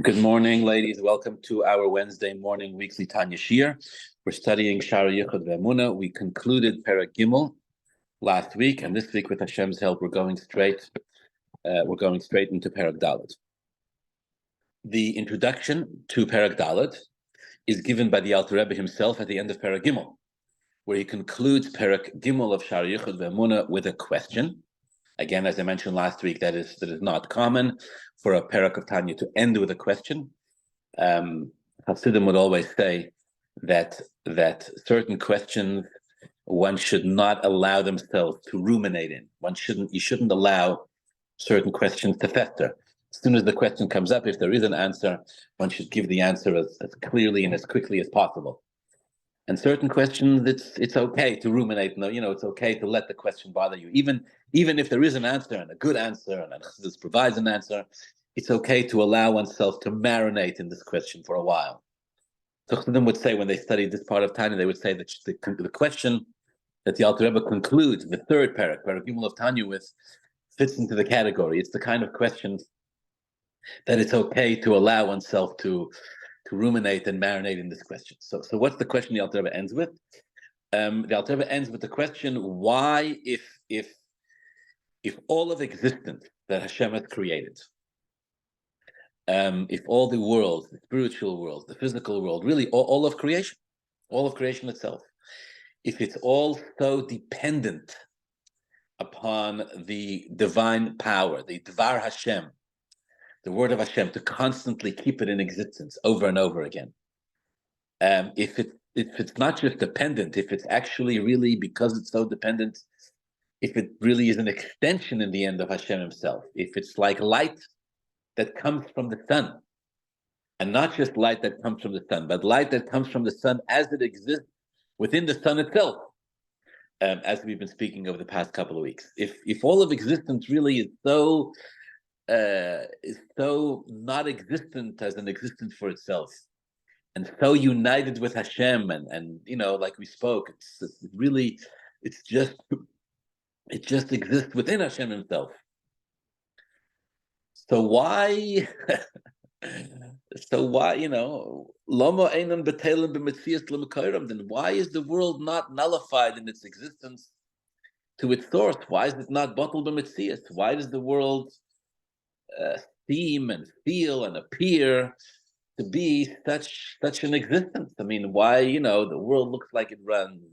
Good morning, ladies. Welcome to our Wednesday morning weekly Tanya Shiur. We're studying Shaar Hayichud. We concluded Perek Gimmel last week, and this week, with Hashem's help, we're going straight into Perek Dalet. The introduction to Perek Dalet is given by the Alter Rebbe himself at the end of Perek Gimmel, where he concludes Perek Gimmel of Shaar Hayichud with a question. Again, as I mentioned last week, that is not common for a Perek of Tanya to end with a question. Hasidim would always say that certain questions one should not allow themselves to ruminate in. You shouldn't allow certain questions to fester. As soon as the question comes up, if there is an answer, one should give the answer as clearly and as quickly as possible. And certain questions, it's okay to ruminate. No, it's okay to let the question bother you. Even if there is an answer and a good answer, and this provides an answer, it's okay to allow oneself to marinate in this question for a while. So Chassidim would say, when they studied this part of Tanya, they would say that the question that the Alter Rebbe concludes the third Perek Gimmel of Tanya with, fits into the category. It's the kind of question that it's okay to allow oneself to ruminate and marinate in this question. So what's the question the Alter Rebbe ends with? The Alter Rebbe ends with the question: why, if all of existence that Hashem has created, if all the world, the spiritual world, the physical world, really all of creation itself, if it's all so dependent upon the divine power, the Dvar Hashem, the word of Hashem, to constantly keep it in existence over and over again. If it's not just dependent, if it's actually really, because it's so dependent, if it really is an extension in the end of Hashem himself, if it's like light that comes from the sun, and not just light that comes from the sun, but light that comes from the sun as it exists within the sun itself, as we've been speaking over the past couple of weeks. If all of existence really is so not existent as an existence for itself, and so united with Hashem, and like we spoke, it just exists within Hashem himself. So why Lama einan b'teilim b'Metzius l'mekayram, then why is the world not nullified in its existence to its source? Why is it not Bottul B'Metzius? Why does the world seem and feel and appear to be such an existence? I mean, why the world looks like it runs,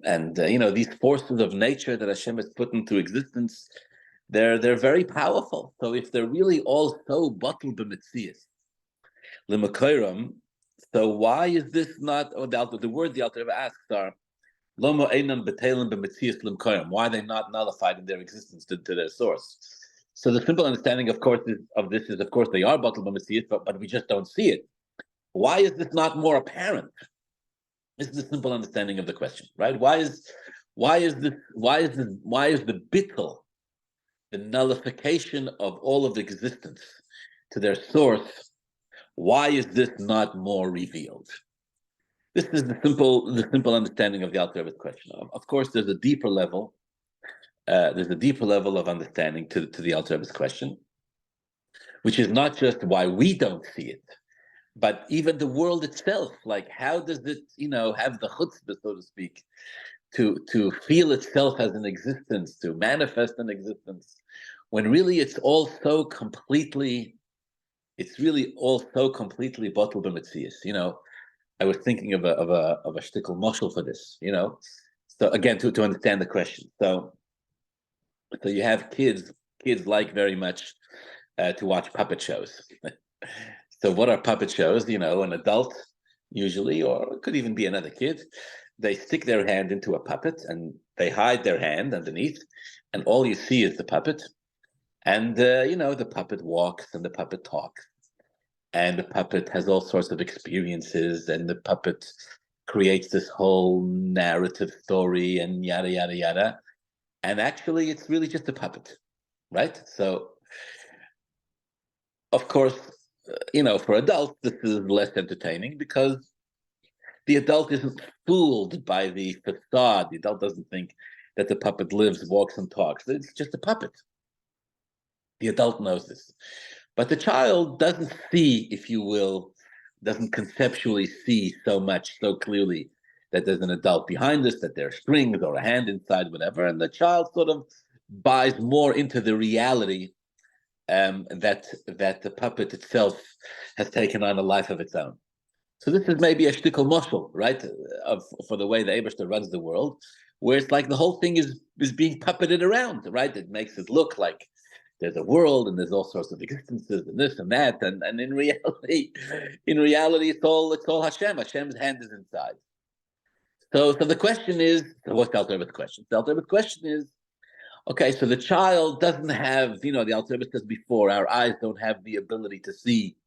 and these forces of nature that Hashem has put into existence, they're very powerful. So if they're really all so Bottul B'Metzius l'mekayram, so why is this not? The word the Alter Rebbe asks are Lama einan b'teilim b'Metzius l'mekayram. Why are they not nullified in their existence to their source? So the simple understanding, of course, is they are Bottul B'Metzius, but we just don't see it. Why is this not more apparent? This is the simple understanding of the question, right? Why is the bittul, the nullification of all of existence to their source? Why is this not more revealed? This is the simple understanding of the Alter Rebbe's question. Of course, there's a deeper level. Of understanding to the Alter Rebbe's question, which is not just why we don't see it, but even the world itself. Like, how does it, have the chutzpah, so to speak, to feel itself as an existence, to manifest an existence, when really it's really all so completely Bottul B'Metzius. I was thinking of a shtickle moshel for this. So again, to understand the question. So you have kids like very much to watch puppet shows. So what are puppet shows? An adult usually, or it could even be another kid, they stick their hand into a puppet and they hide their hand underneath, and all you see is the puppet. And the puppet walks and the puppet talks, and the puppet has all sorts of experiences, and the puppet creates this whole narrative story and yada yada yada. And actually, it's really just a puppet, right? So, of course, for adults, this is less entertaining because the adult isn't fooled by the facade. The adult doesn't think that the puppet lives, walks, and talks. It's just a puppet. The adult knows this. But the child doesn't see, if you will, doesn't conceptually see so much, so clearly that there's an adult behind us, that there are strings or a hand inside, whatever. And the child sort of buys more into the reality that the puppet itself has taken on a life of its own. So this is maybe a shtickle muscle, right, for the way the Eibishter runs the world, where it's like the whole thing is being puppeted around, right? It makes it look like there's a world and there's all sorts of existences and this and that, and in reality, it's all Hashem. Hashem's hand is inside. So the question is, what's the Alter Rebbe's question? The Alter Rebbe's question is, okay, so the child doesn't have, the Alter Rebbe says before, our eyes don't have the ability to see,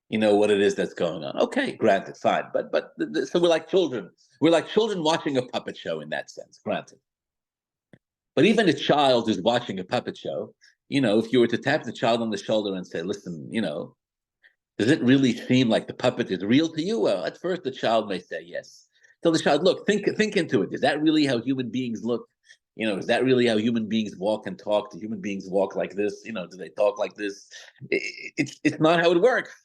what it is that's going on. Okay, granted, fine. But so we're like children. We're like children watching a puppet show in that sense, granted. But even a child who's watching a puppet show, if you were to tap the child on the shoulder and say, listen, does it really seem like the puppet is real to you? Well, at first the child may say yes. Tell the child, look, think into it. Is that really how human beings look? Is that really how human beings walk and talk? Do human beings walk like this? Do they talk like this? It's not how it works.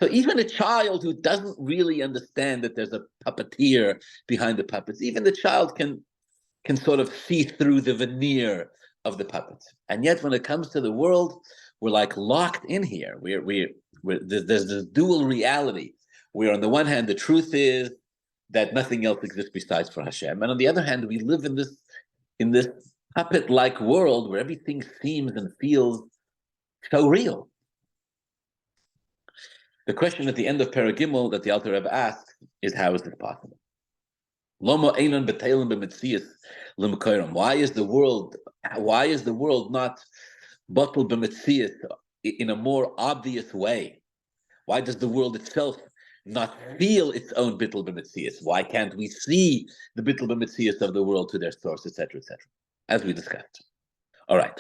So even a child who doesn't really understand that there's a puppeteer behind the puppets, even the child can sort of see through the veneer of the puppet. And yet when it comes to the world, we're like locked in here. There's this dual reality where on the one hand, the truth is that nothing else exists besides for Hashem. And on the other hand, we live in this puppet-like world where everything seems and feels so real. The question at the end of Perek Gimmel that the Alter Rebbe asks is, how is this possible? Why is the world not Bottul B'Metzius in a more obvious way? Why does the world itself not feel its own Bottul B'Metzius? Why can't we see the Bottul B'Metzius of the world to their source, etc., as we discussed? All right.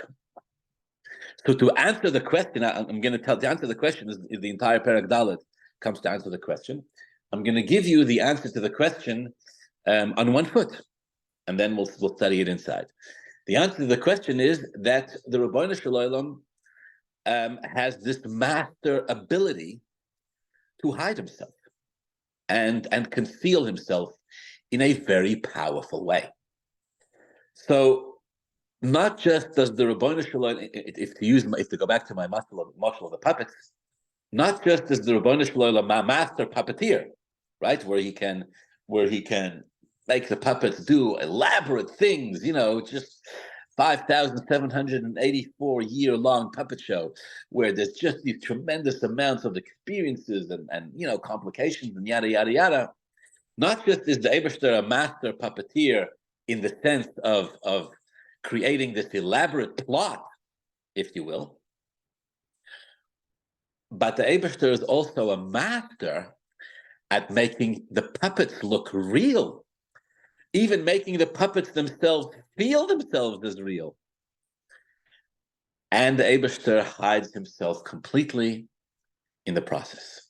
So to answer the question, I'm going to answer the question is the entire Perek Dalet comes to answer the question. I'm going to give you the answer to the question on one foot, and then we'll study it inside. The answer to the question is that the Ribbono Shel Olam has this master ability to hide himself and conceal himself in a very powerful way. So not just does the Ribbono Shel Olam, if to go back to my muscle of the puppets, not just is the Ribbono Shel Olam a master puppeteer, right, where he can make the puppets do elaborate things, just 5,784-year-long puppet show where there's just these tremendous amounts of experiences and complications and yada yada yada. Not just is the Eibishter a master puppeteer in the sense of creating this elaborate plot, if you will, but the Eibishter is also a master at making the puppets look real, even making the puppets themselves feel themselves as real. And the Eibishter hides himself completely in the process.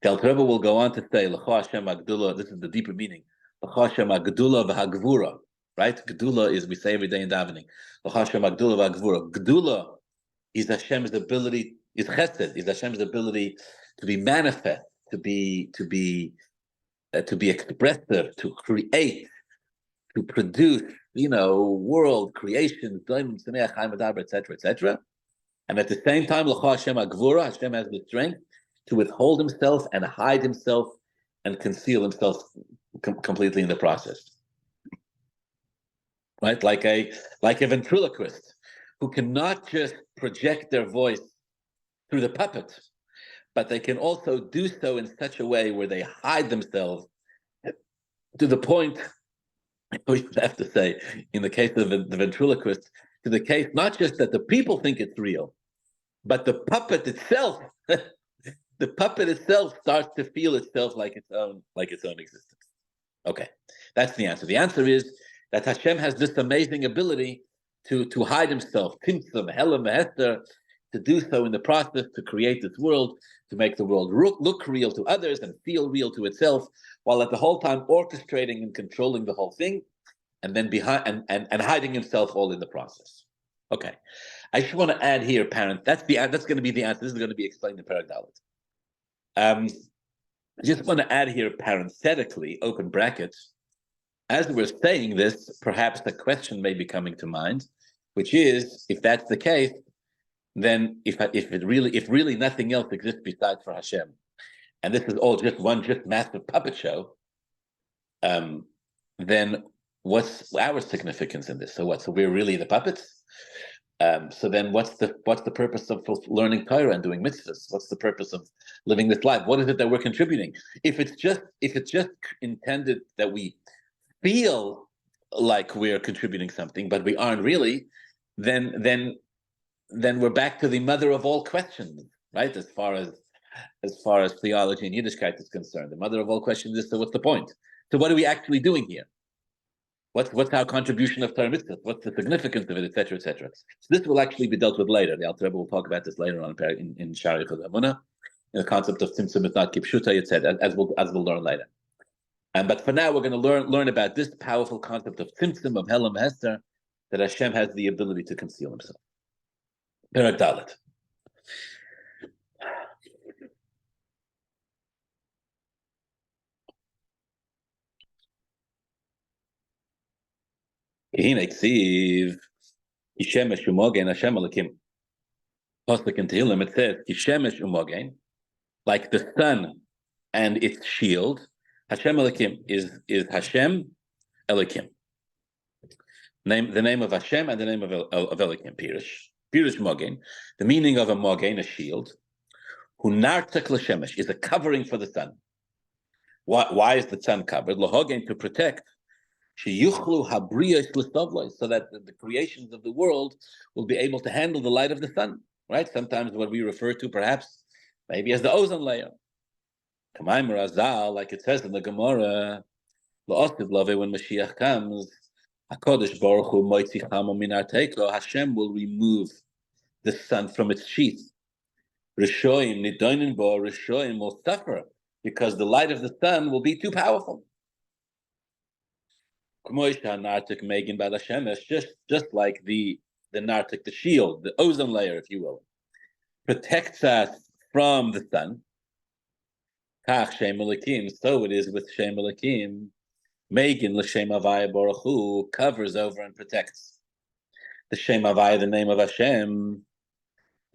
The Alter Rebbe will go on to say, L'cho Hashem HaGdula, this is the deeper meaning, L'cho Hashem HaGdula v'Hagevura, right? Gedula is, we say every day in davening, L'cho Hashem HaGdula v'Hagevura. Gedula is Hashem's ability, is chesed, is Hashem's ability to be manifest, to be expressive, to create, to produce, world creation, etc. And at the same time, L'cho Hashem HaGevura, Hashem has the strength to withhold himself and hide himself and conceal himself completely in the process. Right, like a ventriloquist who cannot just project their voice through the puppet, but they can also do so in such a way where they hide themselves to the point, we have to say, in the case of the ventriloquist, to the case not just that the people think it's real, but the puppet itself, starts to feel itself like its own existence. Okay, that's the answer. The answer is that Hashem has this amazing ability to hide himself, Tzimtzum, Helam, Hester, to do so in the process, to create this world, to make the world look real to others and feel real to itself, while at the whole time orchestrating and controlling the whole thing, and then behind and hiding himself all in the process. Okay, I just want to add here, parent. That's going to be the answer. This is going to be explained in Perek Dalet. I just want to add here, parenthetically, open brackets. As we're saying this, perhaps a question may be coming to mind, which is, if that's the case, then if really nothing else exists besides for Hashem, and this is all just massive puppet show, then what's our significance in this? So what? So we're really the puppets? So then what's the purpose of learning Torah and doing mitzvahs? What's the purpose of living this life? What is it that we're contributing? If it's just intended that we feel like we're contributing something, but we aren't really, then we're back to the mother of all questions, right? As far as theology and Yiddishkeit is concerned, the mother of all questions is, so what's the point? So what are we actually doing here? What's our contribution of Torah mitzvah? What's the significance of it, etc., etc.? So this will actually be dealt with later. The Alter Rebbe will talk about this later on in Shaar in the concept of Tzimtzum is not kipshuta, etc., as we'll learn later. But for now, we're going to learn about this powerful concept of Tzimtzum, of Helam Hester, that Hashem has the ability to conceal Himself. Perek Dalet. Shem Elokim. Pasuk in Tehillim, it says, Shemesh umogen, like the sun and its shield. Hashem Elokim is Hashem Elokim. The name of Hashem and the name of Elokim. Pirush mogen. The meaning of a mogen, a shield. Hu nartek l'shemesh, is a covering for the sun. Why is the sun covered? Lohogen, to protect. Sheyuchlu habriyos l'stovloi, so that the creations of the world will be able to handle the light of the sun. Right? Sometimes what we refer to perhaps maybe as the ozone layer. Kamaim Razal, like it says in the Gemara, La'osiv love, when Mashiach comes, HaKadosh Baruch Hu moitzi chamo min arteiko, Hashem will remove the sun from its sheath. Rishoim nidoinin bo, Rishoim will suffer because the light of the sun will be too powerful. Just like the nartik, the shield, the ozone layer, if you will, protects us from the sun. Shem Elokim, so it is with Shem Elokim. Megan l'Shem Havaya Baruch Hu, covers over and protects. The Shem Havaya, the name of Hashem.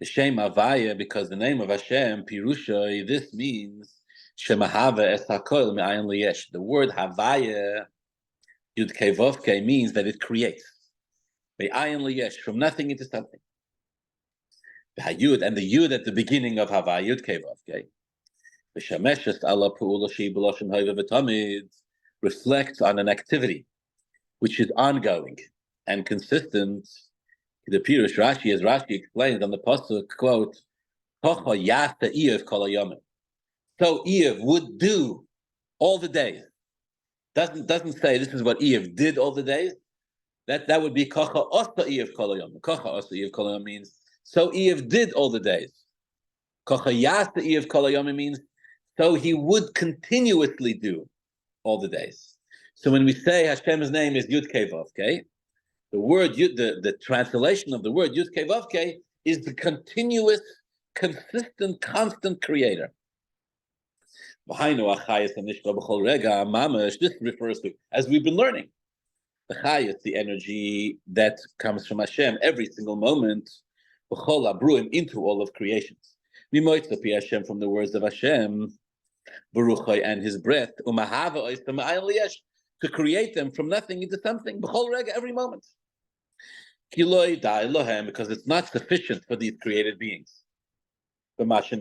The Shem Havaya, because the name of Hashem, Pirusha, this means Shemahava es hakol me'ayin liyesh. The word Havaya, Yud Kei Vav Kei, means that it creates. Me'ayin liyesh, from nothing into something. The Hayichud, and the Yud at the beginning of Havaya, Yud Kei Vav Kei. Reflects on an activity which is ongoing and consistent. The Pirush Rashi, as Rashi explains on the pasuk, quote, so Eve would do all the days. Doesn't say this is what Eve did all the days. That would be kocha osta Eve kol hayom. Kocha osta Eve kol hayom means so Eve did all the days. Kocha yasta Eve kol hayom means so he would continuously do all the days. So when we say Hashem's name is Yud Kei Vav Kei, the word the translation of the word Yud Kei Vav Kei is the continuous, consistent, constant creator. This refers to, as we've been learning, the Chayas, the energy that comes from Hashem every single moment, into all of creations. Hashem, from the words of Hashem, Baruchai, and his breath, to create them from nothing into something, every moment. Because it's not sufficient for these created beings. The fact that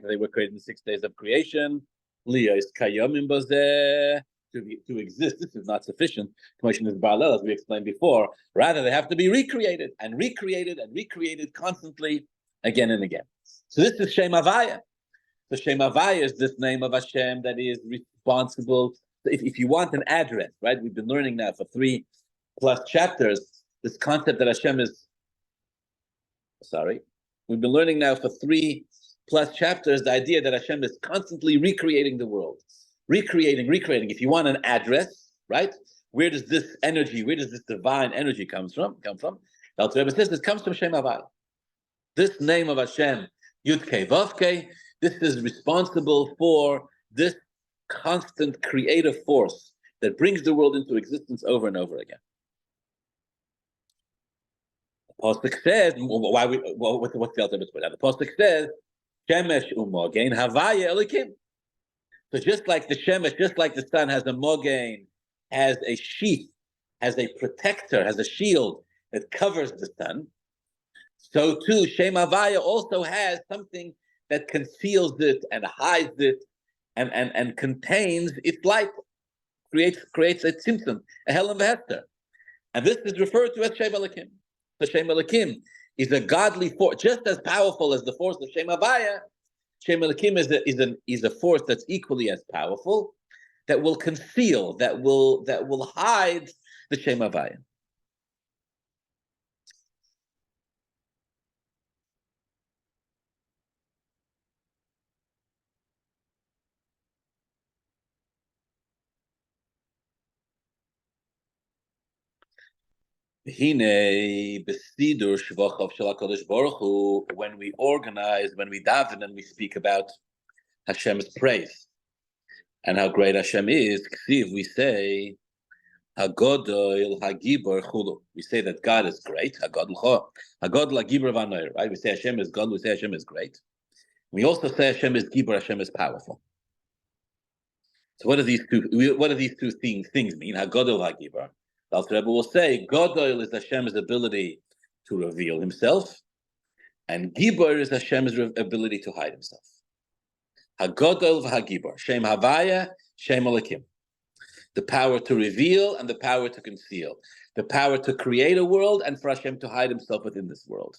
they were created in the 6 days of creation, to exist, this is not sufficient. As we explained before, rather they have to be recreated and recreated and recreated constantly, again and again. So this is Shem Havaya. So Shem Havaya is this name of Hashem that is responsible. If you want an address, right? We've been learning now for 3+ chapters this concept that Hashem is. We've been learning now for 3+ chapters the idea that Hashem is constantly recreating the world, recreating. If you want an address, right? Where does this energy, where does this divine energy come from? The Alter Rebbe says this comes from Shem Havaya. This name of Hashem, Yud Kei Vav Kei, this is responsible for this constant creative force that brings the world into existence over and over again. The Pasuk says, what's the Alter Rebbe's point? The Pasuk says, Shemesh u'mogein Havaya Elokim. So just like the Shemesh, just like the sun has a mogein, has a sheath, has a protector, has a shield that covers the sun, so too Shem Havaya also has something that conceals it and hides it and contains its light, creates a tzimtzum, a helen v'hester. And this is referred to as Shem Elokim. So Shem Elokim is a godly force, just as powerful as the force of Shem Havaya. Shem Elokim is a force that's equally as powerful, that will conceal, that will hide the Shem Havaya. When we organize, when we daven and we speak about Hashem's praise and how great Hashem is, we say, we say that God is great. Right? We say Hashem is God, we say Hashem is great. We also say Hashem is Gibor, Hashem is powerful. So what do these two things mean? Hagodol, Hagibor. The Alter Rebbe will say, Godol is Hashem's ability to reveal himself, and Gibor is Hashem's ability to hide himself. Hagodol v'hagibor, Shem Havaya, Shem Elokim. The power to reveal and the power to conceal. The power to create a world and for Hashem to hide himself within this world.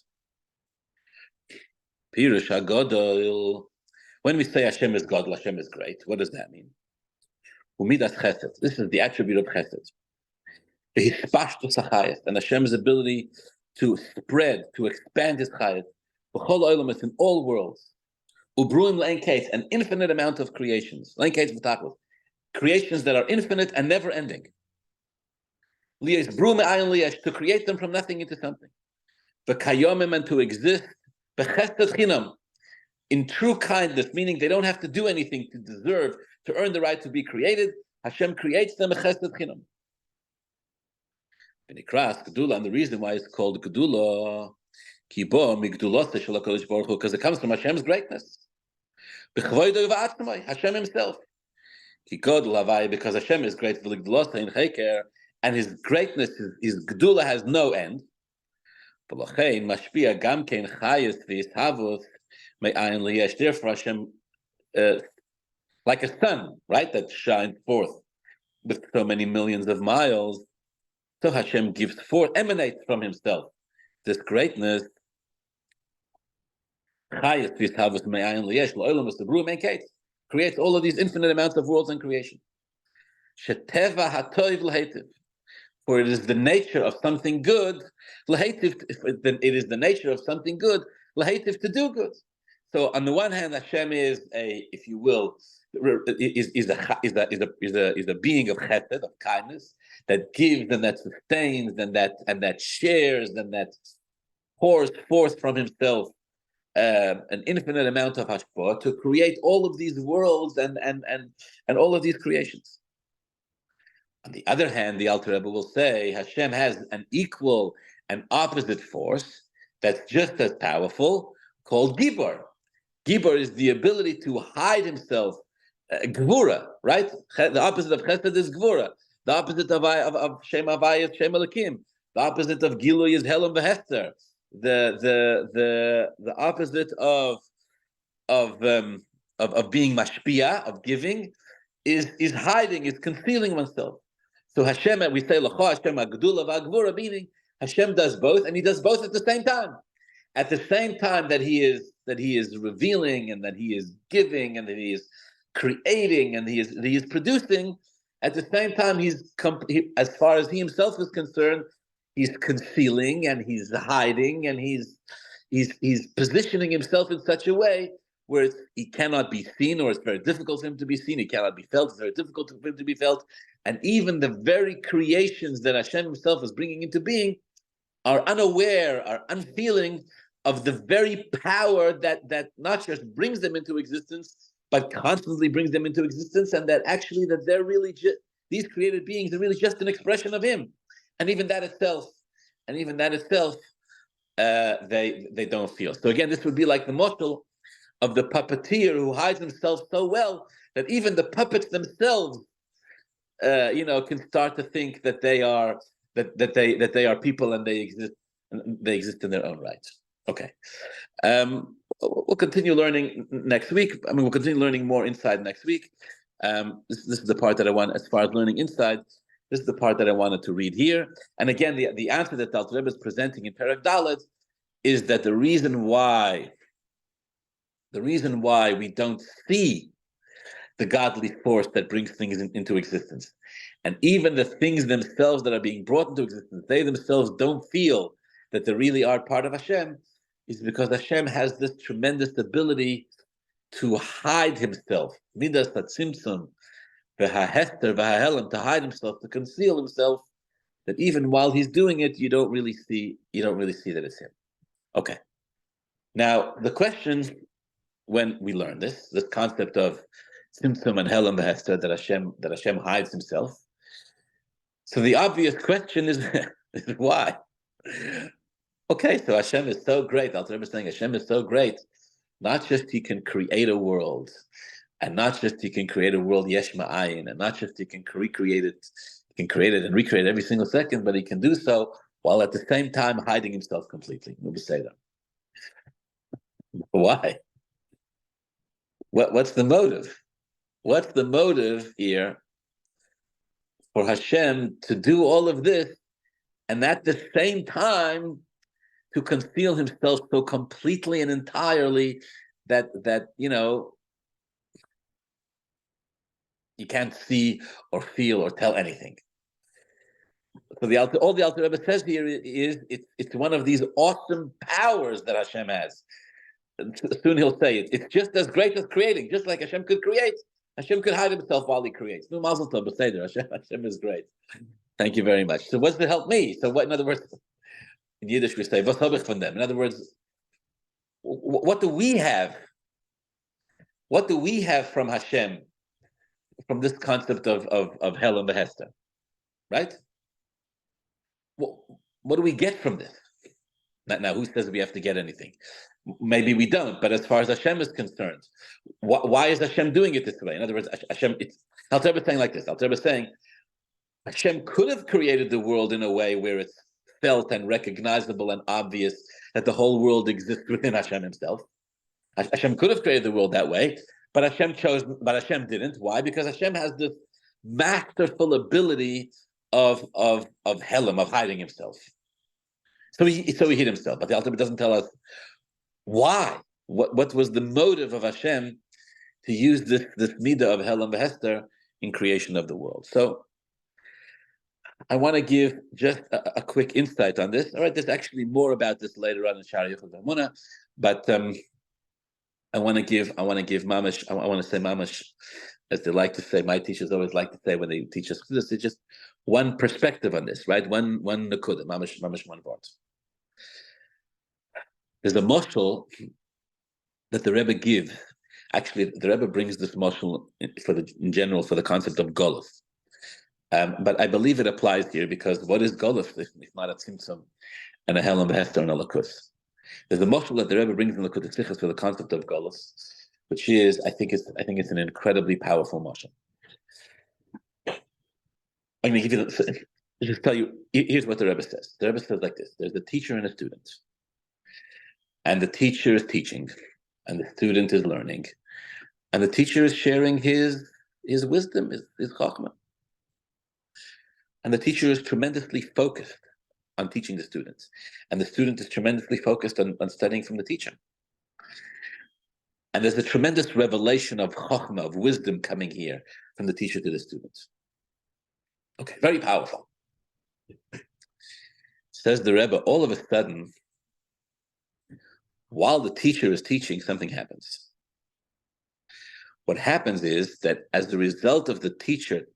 Pirush Hagodol. When we say Hashem is God, Hashem is great, what does that mean? Middas Chesed. This is the attribute of Chesed. And Hashem's ability to spread, to expand his chayes, in all worlds. An infinite amount of creations. Creations that are infinite and never ending. To create them from nothing into something. And to exist in true kindness, meaning they don't have to do anything to deserve, to earn the right to be created. Hashem creates them chesed chinam. And the reason why it's called Gedula, because it comes from Hashem's greatness. Hashem himself. Because Hashem is great, and his greatness, his Gedula has no end. Therefore Hashem, like a sun, right, that shines forth with so many millions of miles, so Hashem gives forth, emanates from himself this greatness. Creates all of these infinite amounts of worlds and creation. For it is the nature of something good, it is the nature of something good, to do good. So on the one hand, Hashem is a, if you will, is a being of chesed, of kindness, that gives and that sustains and that shares and that pours forth from himself an infinite amount of hashpah to create all of these worlds and all of these creations. On the other hand, the Alter Rebbe will say Hashem has an equal and opposite force that's just as powerful, called Gibor. Gibor is the ability to hide himself. Gevura, right? The opposite of Chesed is Gevura. The opposite of Shem Havaya is Shem Elokim. The opposite of Gilui is Helen v'Hester. The opposite of being mashpia, of giving, is hiding, is concealing oneself. So Hashem, we say L'cha Hashem Hagdula v'Hagvura, meaning Hashem does both, and He does both at the same time. At the same time that He is revealing, and that He is giving, and that He is creating, and He is producing. At the same time, as far as He Himself is concerned, He's concealing and He's hiding and He's positioning Himself in such a way where He cannot be seen, or it's very difficult for Him to be seen. He cannot be felt. It's very difficult for Him to be felt. And even the very creations that Hashem Himself is bringing into being are unaware, are unfeeling of the very power that not just brings them into existence, but constantly brings them into existence, and that actually that they're really these created beings are really just an expression of Him, and even that itself, they don't feel. So again, this would be like the motto of the puppeteer who hides himself so well that even the puppets themselves, can start to think that they are they are people and they exist in their own right. Okay. We'll continue learning next week. We'll continue learning more inside next week. This is the part that I want, as far as learning inside. This is the part that I wanted to read here. And again, the answer that Alter Rebbe is presenting in Perek Dalet is that the reason why we don't see the godly force that brings things into existence, and even the things themselves that are being brought into existence, they themselves don't feel that they really are part of Hashem, is because Hashem has this tremendous ability to hide Himself. Middas Hagevura and to hide Himself, to conceal Himself, that even while He's doing it, you don't really see that it's Him. Okay. Now the question, when we learn this concept of Tzimtzum and Helam Behester, that Hashem hides Himself. So the obvious question is why? Okay, so Hashem is so great. Alter Rebbe is saying Hashem is so great. Not just He can create a world, and not just He can create a world yesh ma'ayin, and not just He can recreate it. He can create it and recreate it every single second, but He can do so while at the same time hiding Himself completely. We'll say that. Why? What's the motive? What's the motive here for Hashem to do all of this, and at the same time to conceal Himself so completely and entirely that you can't see or feel or tell anything? So all the Alter Rebbe says here is it's one of these awesome powers that Hashem has. Soon he'll say it. It's just as great as creating. Just like Hashem could create, Hashem could hide Himself while He creates. No mazel tov, Hashem is great. Thank you very much. So what's to help me? So what? In other words, in Yiddish we say, "Was hab ich von dem?" In other words, what do we have? What do we have from Hashem, from this concept of Helam Behester, right? What do we get from this? Now, who says we have to get anything? Maybe we don't, but as far as Hashem is concerned, why is Hashem doing it this way? In other words, Hashem, Alter Rebbe is saying like this. Alter Rebbe is saying Hashem could have created the world in a way where it's felt and recognizable and obvious that the whole world exists within Hashem Himself. Hashem could have created the world that way, but Hashem didn't. Why? Because Hashem has this masterful ability of Helam, of hiding Himself. So he hid Himself, but the Alter Rebbe doesn't tell us why. What was the motive of Hashem to use this midah of Helam Behester in creation of the world? So I want to give just a quick insight on this. All right, there's actually more about this later on in Shaar Hayichud V'Emunah, but I want to say mamash, as they like to say. My teachers always like to say when they teach us this, it's just one perspective on this, right? One nekuda, mamash one word. There's a mashal that the Rebbe gives. Actually, the Rebbe brings this mashal in general for the concept of golus. But I believe it applies here because what is golus if not a tzimtzum and a helam behester and a lakus? There's a mashal that the Rebbe brings in Lakut Sichos for the concept of golus, which is I think it's an incredibly powerful mashal. I'm going to just tell you. Here's what the Rebbe says. The Rebbe says like this: there's a teacher and a student, and the teacher is teaching, and the student is learning, and the teacher is sharing his wisdom, his chachma. And the teacher is tremendously focused on teaching the students. And the student is tremendously focused on studying from the teacher. And there's a tremendous revelation of chachma, of wisdom coming here from the teacher to the students. Okay, very powerful. Says the Rebbe, all of a sudden, while the teacher is teaching, something happens. What happens is that as a result of the teacher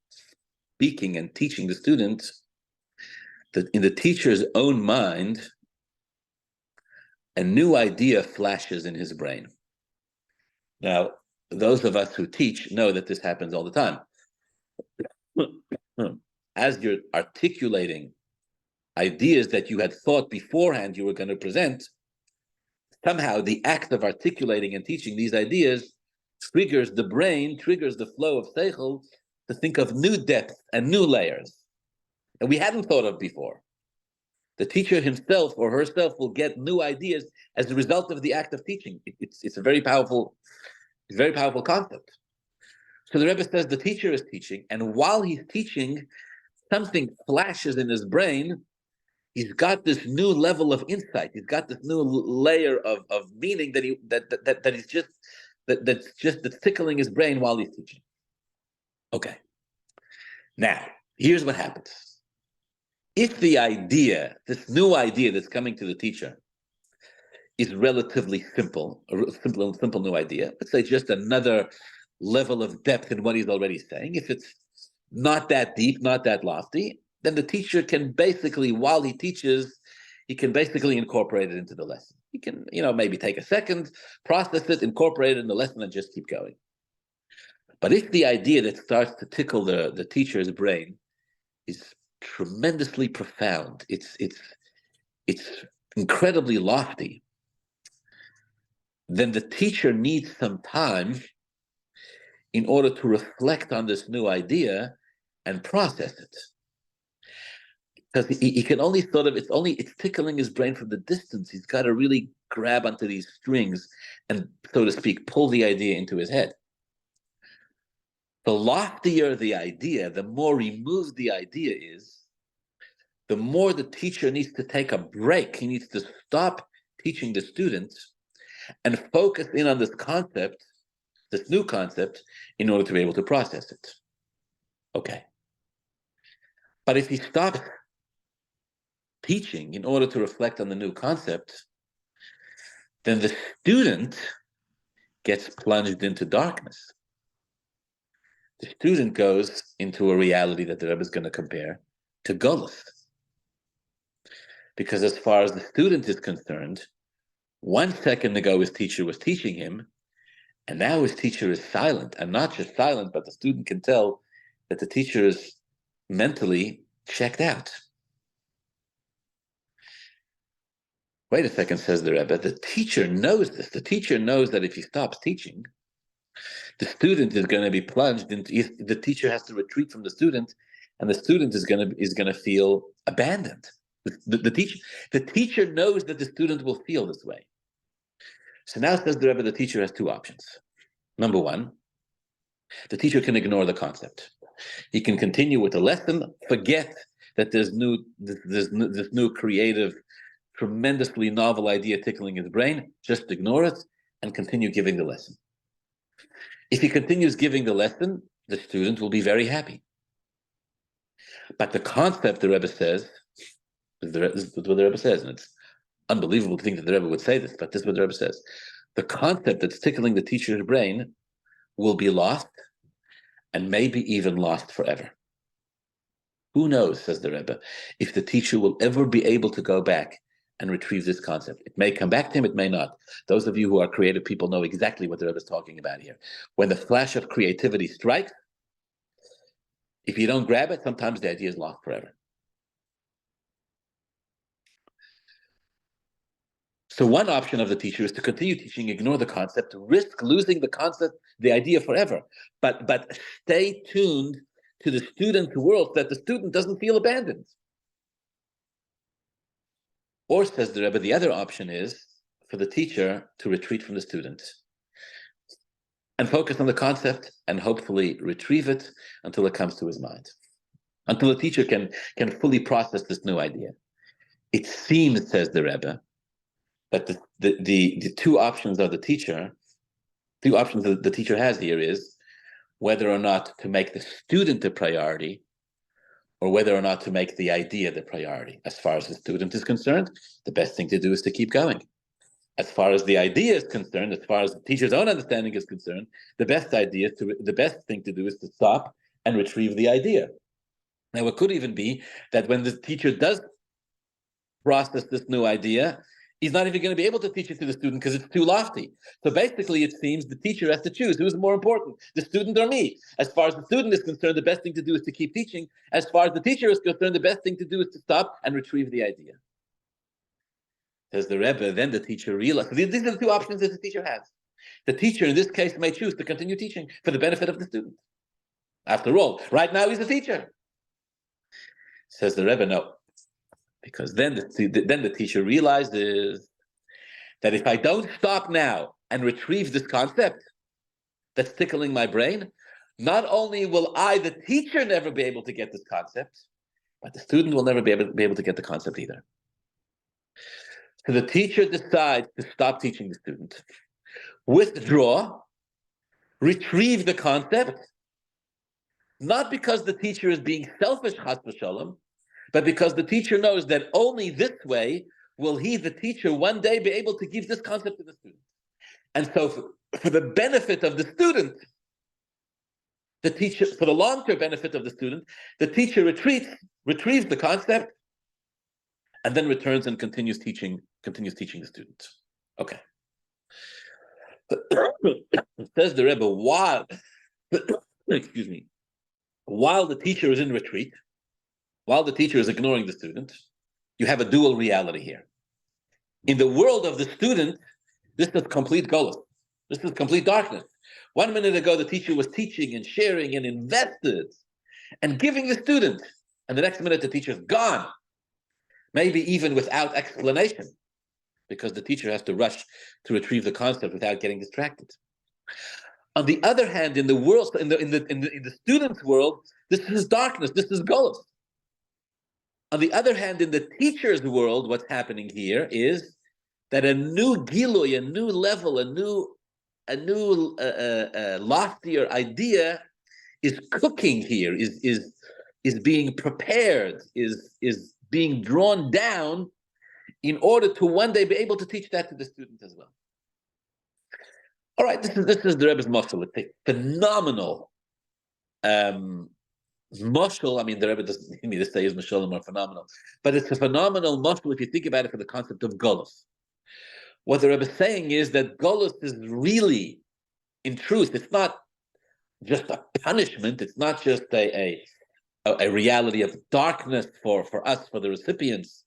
speaking and teaching the students, in the teacher's own mind, a new idea flashes in his brain. Now, those of us who teach know that this happens all the time. As you're articulating ideas that you had thought beforehand you were going to present, somehow the act of articulating and teaching these ideas triggers the brain, triggers the flow of seichel to think of new depths and new layers that we hadn't thought of before. The teacher himself or herself will get new ideas as a result of the act of teaching. It's a very powerful concept. So the Rebbe says the teacher is teaching, and while he's teaching, something flashes in his brain. He's got this new level of insight. He's got this new layer of meaning that's tickling his brain while he's teaching. Okay. Now, here's what happens. If the idea, this new idea that's coming to the teacher, is relatively simple, a simple new idea, let's say just another level of depth in what he's already saying, if it's not that deep, not that lofty, then the teacher can basically, while he teaches, he can basically incorporate it into the lesson. He can, maybe take a second, process it, incorporate it in the lesson, and just keep going. But if the idea that starts to tickle the teacher's brain is tremendously profound, it's incredibly lofty, then the teacher needs some time in order to reflect on this new idea and process it. Because he can only it's tickling his brain from the distance. He's got to really grab onto these strings and, so to speak, pull the idea into his head. The loftier the idea, the more removed the idea is, the more the teacher needs to take a break. He needs to stop teaching the students and focus in on this new concept, in order to be able to process it. Okay. But if he stops teaching in order to reflect on the new concept, then the student gets plunged into darkness. The student goes into a reality that the Rebbe is going to compare to Golus. Because as far as the student is concerned, 1 second ago his teacher was teaching him, and now his teacher is silent. And not just silent, but the student can tell that the teacher is mentally checked out. Wait a second, says the Rebbe. The teacher knows this. The teacher knows that if he stops teaching, the student is going to be plunged into. The teacher has to retreat from the student, and the student is going to feel abandoned. The teacher knows that the student will feel this way. So now, says the Rebbe, the teacher has two options. Number one, the teacher can ignore the concept. He can continue with the lesson, forget that there's this new creative, tremendously novel idea tickling his brain, just ignore it and continue giving the lesson. If he continues giving the lesson, the student will be very happy. But the concept, the Rebbe says, this is what the Rebbe says, and it's unbelievable to think that the Rebbe would say this, but this is what the Rebbe says. The concept that's tickling the teacher's brain will be lost, and maybe even lost forever. Who knows, says the Rebbe, if the teacher will ever be able to go back and retrieve this concept. It may come back to him, it may not. Those of you who are creative people know exactly what the Rebbe is talking about here. When the flash of creativity strikes, if you don't grab it, sometimes the idea is lost forever. So one option of the teacher is to continue teaching, ignore the concept, risk losing the concept, the idea forever, but stay tuned to the student's world so that the student doesn't feel abandoned. Or, says the Rebbe, the other option is for the teacher to retreat from the student and focus on the concept and hopefully retrieve it until it comes to his mind, until the teacher can fully process this new idea. It seems, says the Rebbe, that the two options of the teacher has here is whether or not to make the student a priority or whether or not to make the idea the priority. As far as the student is concerned, the best thing to do is to keep going. As far as the idea is concerned, as far as the teacher's own understanding is concerned, the best thing to do is to stop and retrieve the idea. Now, it could even be that when the teacher does process this new idea, he's not even going to be able to teach it to the student because it's too lofty. So basically, it seems the teacher has to choose who's more important, the student or me. As far as the student is concerned, the best thing to do is to keep teaching. As far as the teacher is concerned, the best thing to do is to stop and retrieve the idea. Says the Rebbe, then the teacher realized. These are the two options that the teacher has. The teacher, in this case, may choose to continue teaching for the benefit of the student. After all, right now he's a teacher. Says the Rebbe, no. Because then the teacher realizes that if I don't stop now and retrieve this concept that's tickling my brain, not only will I, the teacher, never be able to get this concept, but the student will never be able to get the concept either. So the teacher decides to stop teaching the student, withdraw, retrieve the concept, not because the teacher is being selfish, chas v'shalom, but because the teacher knows that only this way will he, the teacher, one day be able to give this concept to the student. And so for the benefit of the student, the teacher, for the long-term benefit of the student, the teacher retrieves the concept, and then returns and continues teaching the student. Okay. Says the Rebbe, while the teacher is in retreat, while the teacher is ignoring the student, you have a dual reality here. In the world of the student, this is complete golus. This is complete darkness. 1 minute ago, the teacher was teaching and sharing and invested and giving the student. And the next minute, the teacher's gone. Maybe even without explanation, because the teacher has to rush to retrieve the concept without getting distracted. On the other hand, in the world, in the student's world, this is darkness. This is golus. On the other hand, in the teacher's world, what's happening here is that a new gilui, a new level, a new loftier idea is cooking here, is being prepared, is being drawn down in order to one day be able to teach that to the student as well. All right, this is the Rebbe's mashal. It's a phenomenal mashal. I mean, the Rebbe doesn't need me to say his mashalim are phenomenal, but it's a phenomenal mashal if you think about it for the concept of golus. What the Rebbe is saying is that golus is really, in truth, it's not just a punishment. It's not just a reality of darkness for us, for the recipients,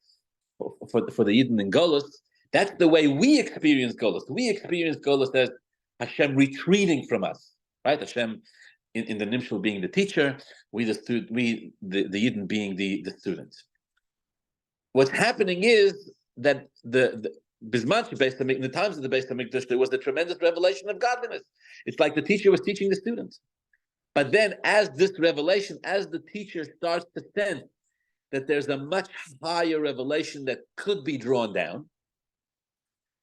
for the Yidden in golus. That's the way we experience golus. We experience golus as Hashem retreating from us, right? Hashem in the Nimshal being the teacher, the Yidden being the student. What's happening is that the Bisman in the times of the Beis Hamikdash, there was a tremendous revelation of godliness. It's like the teacher was teaching the student. But then as this revelation, as the teacher starts to sense that there's a much higher revelation that could be drawn down,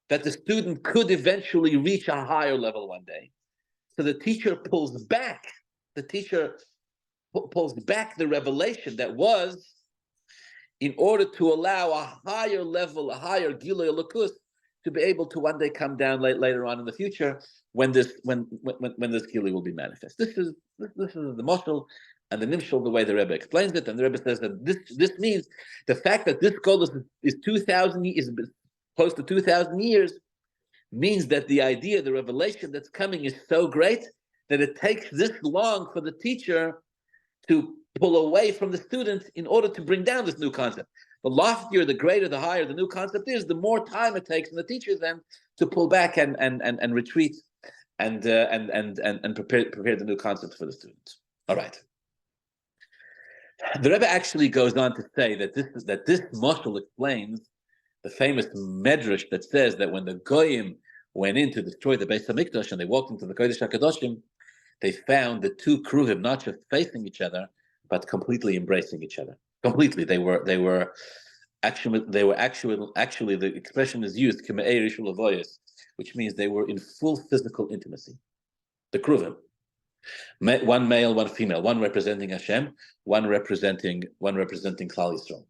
that the student could eventually reach a higher level one day. So the teacher pulls back. The teacher pulls back the revelation that was in order to allow a higher level, a higher gilui elokus to be able to one day come down later on in the future when this gilui will be manifest. This is the mashal and the nimshal, the way the Rebbe explains it, and the Rebbe says that this means the fact that this golus is 2,000 is close to 2,000 years means that the idea, the revelation that's coming is so great that it takes this long for the teacher to pull away from the students in order to bring down this new concept. The loftier, the greater, the higher the new concept is, the more time it takes in the teacher then to pull back and retreat and prepare the new concept for the students. All right. The Rebbe actually goes on to say that this mashal explains the famous medrash that says that when the goyim went in to destroy the Beis Hamikdash and they walked into the Kodesh HaKadoshim, they found the two kruvim not just facing each other, but completely embracing each other. Completely, they were actually the expression is used k'me'ei rishul avoyos, which means they were in full physical intimacy. The kruvim, one male, one female, one representing Hashem, one representing Klal Yisrael.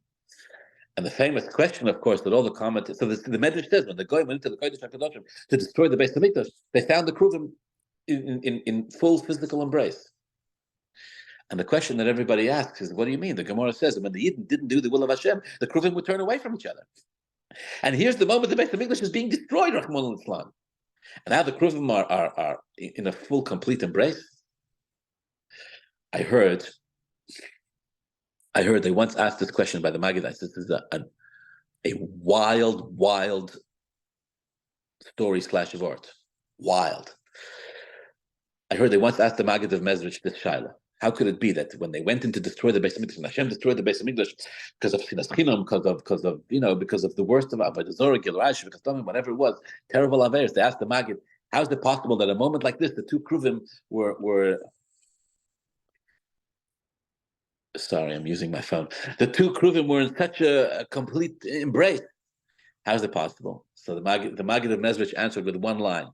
And the famous question, of course, that all the commentators, so the Medrash says when the goyim went into the Kodesh HaKadoshim to destroy the Beis Hamikdash, they found the kruvim in full physical embrace. And the question that everybody asks is, what do you mean? The Gemara says that when the Yidden didn't do the will of Hashem, the Kruvim would turn away from each other. And here's the moment the Beis HaMikdash is being destroyed, Rahman al-Islam. And now the Kruvim are in a full, complete embrace. I heard they once asked this question by the Maggid. This is a wild story / word. Wild. I heard they once asked the Maggid of Mezrich this shaila. How could it be that when they went in to destroy the Beis HaMikdash, and Hashem destroyed the Beis HaMikdash because of Sinas Chinam, because of the worst of Avodah Zorah, Gilrash, whatever it was, terrible averes, they asked the Maggid, how is it possible that at a moment like this, the two Kruvim were sorry, I'm using my phone. The two Kruvim were in such a complete embrace. How is it possible? So the Maggid of Mezrich answered with one line.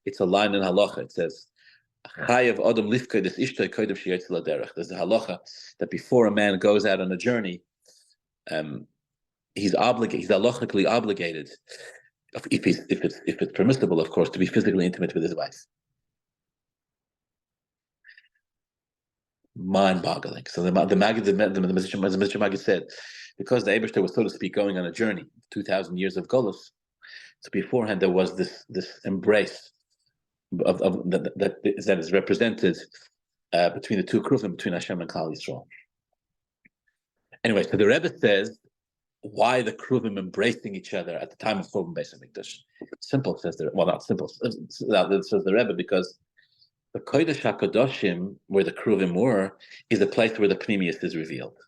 It's a line in Halacha. It says, There's a halacha that before a man goes out on a journey, he's halachically obligated, if it's permissible, of course, to be physically intimate with his wife. Mind-boggling. So the Mr. Maggid said, because the Eibishter was, so to speak, going on a journey, 2,000 years of Golus, so beforehand there was this embrace of that is represented between the two Kruvim, between Hashem and Klal Yisrael. Anyway, so the Rebbe says, why the Kruvim embracing each other at the time of Churban Beis HaMikdash? Simple, says the not simple. Says the Rebbe, because the Kodesh HaKadoshim, where the Kruvim were, is a place where the Pnimius is revealed.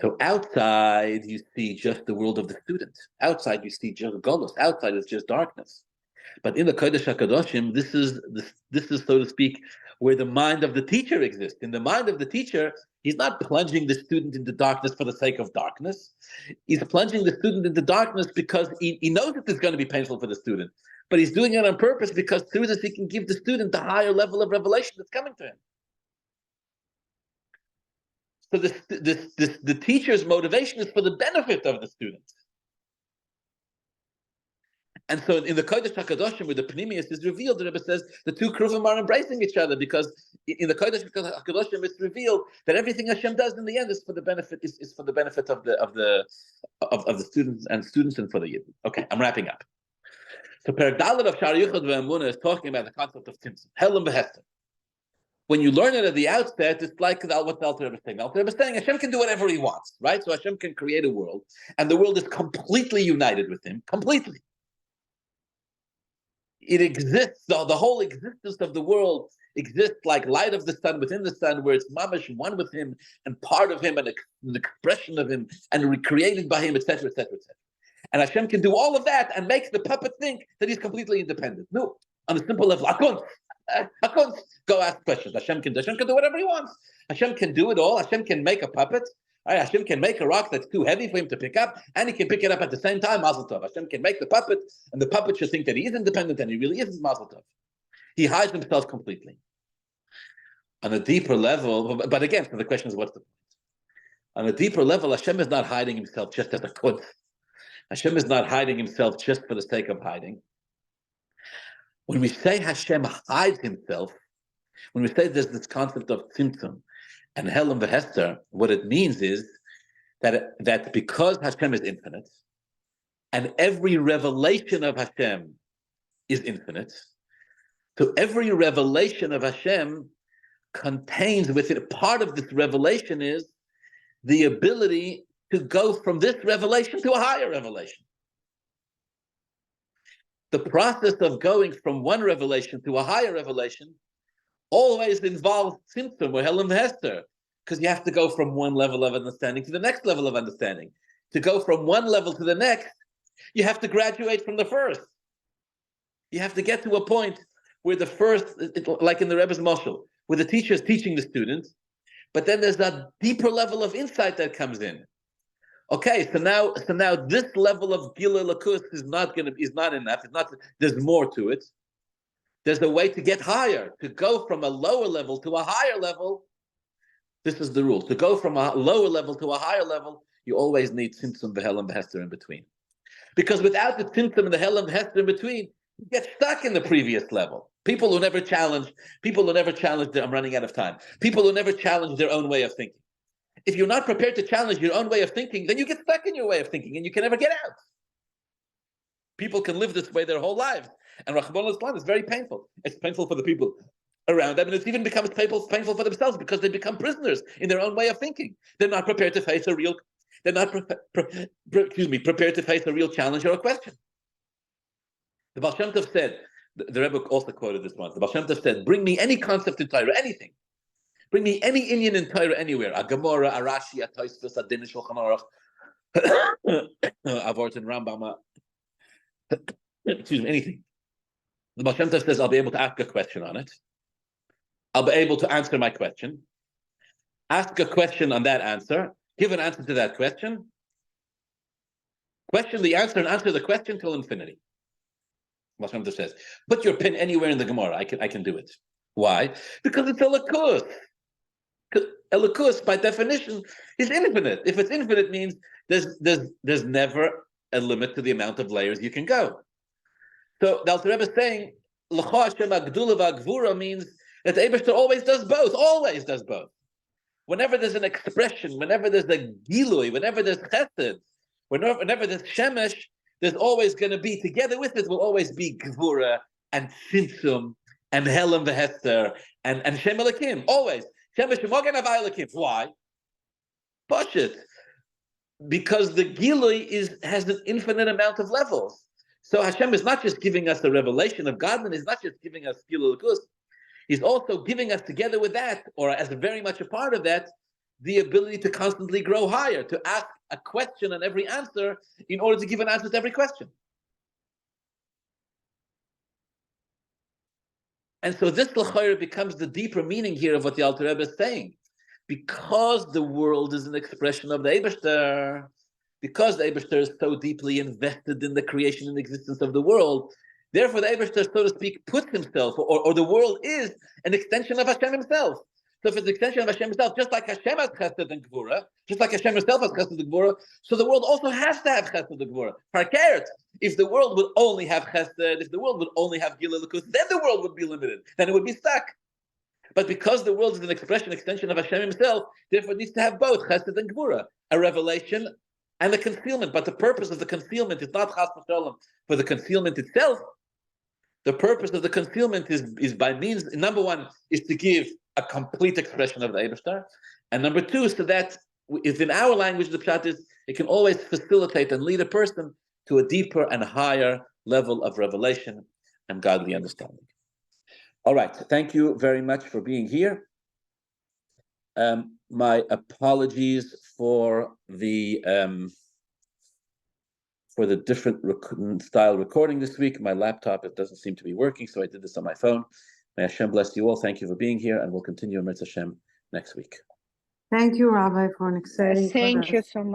So outside you see just the world of the student. Outside you see just Golus. Outside is just darkness. But in the Kodesh HaKadoshim, this is so to speak where the mind of the teacher exists. In the mind of the teacher, he's not plunging the student into darkness for the sake of darkness. He's plunging the student into darkness because he knows that it's going to be painful for the student. But he's doing it on purpose because through this he can give the student the higher level of revelation that's coming to him. So the teacher's motivation is for the benefit of the student. And so in the Kodesh HaKadoshim, where the Pnimius is revealed, the Rebbe says the two Kruvim are embracing each other, because in the Kodesh HaKadoshim it's revealed that everything Hashem does in the end is for the benefit of the students and for the Yidden. Okay, I'm wrapping up. So Perek Gimmel of Shaar Hayichud ve'Emunah is talking about the concept of Tzimtzum, Helam v'Hester. When you learn it at the outset, it's like what the Alter Rebbe is saying. The Alter Rebbe is saying Hashem can do whatever He wants, right? So Hashem can create a world, and the world is completely united with Him, completely. It exists, the whole existence of the world exists like light of the sun within the sun, where it's mamash one with Him and part of Him and an expression of Him and recreated by Him, etc., etc., etc. And Hashem can do all of that and makes the puppet think that he's completely independent. No, on a simple level, Hakunz, go ask questions. Hashem can do whatever He wants. Hashem can do it all. Hashem can make a puppet. Right, Hashem can make a rock that's too heavy for Him to pick up, and He can pick it up at the same time. Mazel tov. Hashem can make the puppet, and the puppet should think that he is independent, and he really isn't. Mazel tov. He hides himself completely. On a deeper level, but again, so the question is, what's the point? On a deeper level, Hashem is not hiding Himself just as a kunz. Hashem is not hiding Himself just for the sake of hiding. When we say Hashem hides Himself, when we say there's this concept of Tzimtzum and Helam v'Hester, what it means is that because Hashem is infinite, and every revelation of Hashem is infinite, so every revelation of Hashem contains within it, part of this revelation is the ability to go from this revelation to a higher revelation. The process of going from one revelation to a higher revelation always involves Tzimtzum or Helam v'Hester, because you have to go from one level of understanding to the next level of understanding. To go from one level to the next, you have to graduate from the first. You have to get to a point where the first, like in the Rebbe's Mashal, where the teacher is teaching the student, but then there's that deeper level of insight that comes in. Okay, so now this level of Gilui Lakus is not enough. It's not. There's more to it. There's a way to get higher, to go from a lower level to a higher level. This is the rule. To go from a lower level to a higher level, you always need Tzimtzum v'Helam v'Hester in between. Because without the Tzimtzum and the Helam v'Hester in between, You get stuck in the previous level. People who never challenge, I'm running out of time. People who never challenge their own way of thinking. If you're not prepared to challenge your own way of thinking, then you get stuck in your way of thinking and you can never get out. People can live this way their whole lives. And Rahman al-Islam is very painful. It's painful for the people around them, and it even becomes painful for themselves because they become prisoners in their own way of thinking. They're not prepared to face a real, prepared to face a real challenge or a question. The Baal Shem Tov said, the Rebbe also quoted this once, the Baal Shem Tov said, bring me any concept in Torah, anything. Bring me any Indian in Torah anywhere. A Gemara, a Rashi, a Tosfos, a Din Shulchan Aruch, a Vort and Rambam, anything. The Baal Shem Tov says, I'll be able to ask a question on it. I'll be able to answer my question. Ask a question on that answer. Give an answer to that question. Question the answer and answer the question till infinity. Baal Shem Tov says, put your pin anywhere in the Gemara. I can do it. Why? Because it's a lakus. A lakus, by definition, is infinite. If it's infinite, means there's never a limit to the amount of layers you can go. So the Alter Rebbe is saying, L'cha Hashem Hagdula v'Hagevura means that the Eibishter always does both. Whenever there's an expression, whenever there's a gilui, whenever there's chesed, whenever there's shemesh, there's always going to be, together with it, will always be Gevura and Tzimtzum and Helam v'Hester and Shem Elokim, always. Shemesh v'mogen havai Elokim. Why? Pashut. Because the gilui has an infinite amount of levels. So Hashem is not just giving us a revelation of Godliness, he's not just giving us gilui l'kus, he's also giving us, together with that, or as very much a part of that, the ability to constantly grow higher, to ask a question on every answer in order to give an answer to every question. And so this l'chayr becomes the deeper meaning here of what the Alter Rebbe is saying. Because the world is an expression of the Eibishter, because the Eibishter is so deeply invested in the creation and existence of the world, therefore the Eibishter, so to speak, puts himself, or the world is an extension of Hashem himself. So if it's an extension of Hashem himself, just like Hashem has chesed and gevura, just like Hashem himself has chesed and gevura, so the world also has to have chesed and gevura. Parkeret, if the world would only have chesed, if the world would only have gilui l'kus, then the world would be limited, then it would be stuck. But because the world is an extension of Hashem himself, therefore it needs to have both chesed and gevura, a revelation and a concealment. But the purpose of the concealment is not chas v'shalom for the concealment itself. The purpose of the concealment is by means, number one, is to give a complete expression of the Eibishter, and number two, so that if in our language the pshat is, it can always facilitate and lead a person to a deeper and higher level of revelation and godly understanding. All right, thank you very much for being here. My apologies for the different style recording this week. My laptop, it doesn't seem to be working, so I did this on my phone. May Hashem bless you all. Thank you for being here, and we'll continue in Middas Hashem next week. Thank you, Rabbi, for an exciting Thank you so much.